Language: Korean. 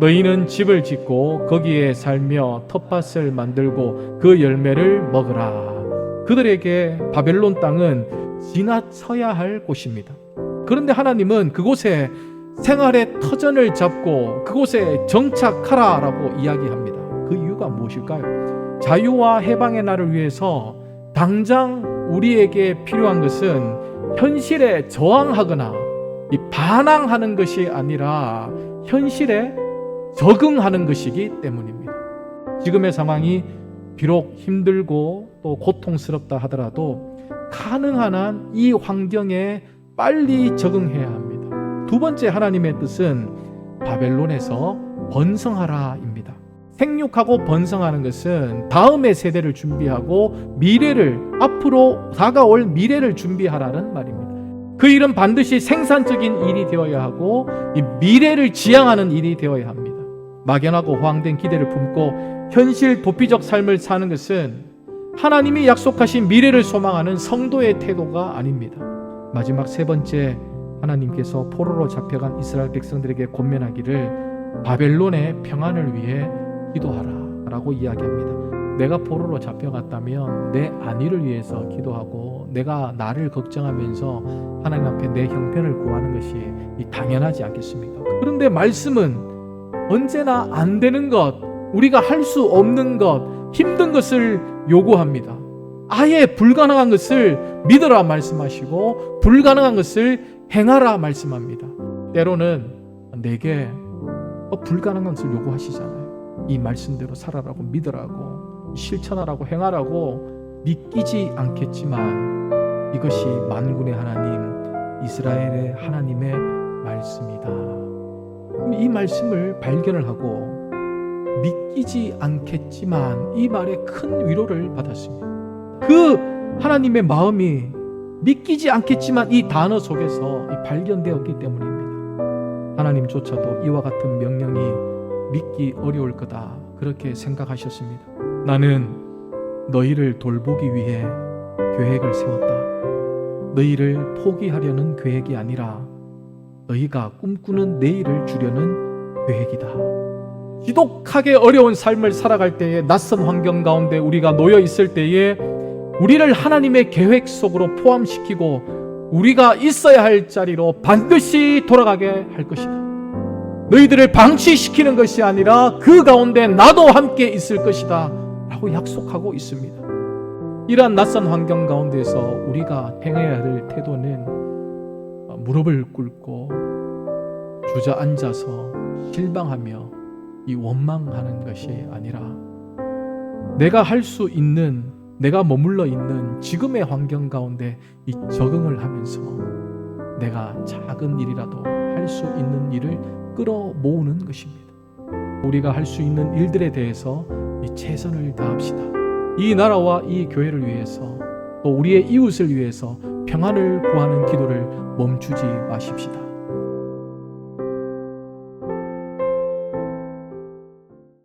너희는 집을 짓고 거기에 살며 텃밭을 만들고 그 열매를 먹으라. 그들에게 바벨론 땅은 지나쳐야 할 곳입니다. 그런데 하나님은 그곳에 생활의 터전을 잡고 그곳에 정착하라라고 이야기합니다. 그 이유가 무엇일까요? 자유와 해방의 날을 위해서 당장 우리에게 필요한 것은 현실에 저항하거나 반항하는 것이 아니라 현실에 적응하는 것이기 때문입니다. 지금의 상황이 비록 힘들고 또 고통스럽다 하더라도 가능한 한 이 환경에 빨리 적응해야 합니다. 두 번째 하나님의 뜻은 바벨론에서 번성하라입니다. 생육하고 번성하는 것은 다음의 세대를 준비하고 미래를, 앞으로 다가올 미래를 준비하라는 말입니다. 그 일은 반드시 생산적인 일이 되어야 하고 이 미래를 지향하는 일이 되어야 합니다. 막연하고 허황된 기대를 품고 현실 도피적 삶을 사는 것은 하나님이 약속하신 미래를 소망하는 성도의 태도가 아닙니다. 마지막 세 번째, 하나님께서 포로로 잡혀간 이스라엘 백성들에게 권면하기를 바벨론의 평안을 위해 기도하라 라고 이야기합니다. 내가 포로로 잡혀갔다면 내 안위를 위해서 기도하고 내가 나를 걱정하면서 하나님 앞에 내 형편을 구하는 것이 당연하지 않겠습니까? 그런데 말씀은 언제나 안 되는 것, 우리가 할 수 없는 것, 힘든 것을 요구합니다. 아예 불가능한 것을 믿으라 말씀하시고 불가능한 것을 행하라 말씀합니다. 때로는 내게 불가능한 것을 요구하시잖아요. 이 말씀대로 살아라고, 믿으라고, 실천하라고, 행하라고. 믿기지 않겠지만 이것이 만군의 하나님, 이스라엘의 하나님의 말씀이다. 이 말씀을 발견을 하고 믿기지 않겠지만 이 말에 큰 위로를 받았습니다. 그 하나님의 마음이 믿기지 않겠지만 이 단어 속에서 발견되었기 때문입니다. 하나님조차도 이와 같은 명령이 믿기 어려울 거다, 그렇게 생각하셨습니다. 나는 너희를 돌보기 위해 계획을 세웠다. 너희를 포기하려는 계획이 아니라 너희가 꿈꾸는 내일을 주려는 계획이다. 지독하게 어려운 삶을 살아갈 때에, 낯선 환경 가운데 우리가 놓여 있을 때에 우리를 하나님의 계획 속으로 포함시키고 우리가 있어야 할 자리로 반드시 돌아가게 할 것이다. 너희들을 방치시키는 것이 아니라 그 가운데 나도 함께 있을 것이다 라고 약속하고 있습니다. 이러한 낯선 환경 가운데서 우리가 행해야 할 태도는 무릎을 꿇고 주저앉아서 실망하며 이 원망하는 것이 아니라 내가 할 수 있는, 내가 머물러 있는 지금의 환경 가운데 이 적응을 하면서 내가 작은 일이라도 할 수 있는 일을 끌어모으는 것입니다. 우리가 할 수 있는 일들에 대해서 이 최선을 다합시다. 이 나라와 이 교회를 위해서, 또 우리의 이웃을 위해서 평안을 구하는 기도를 멈추지 마십시다.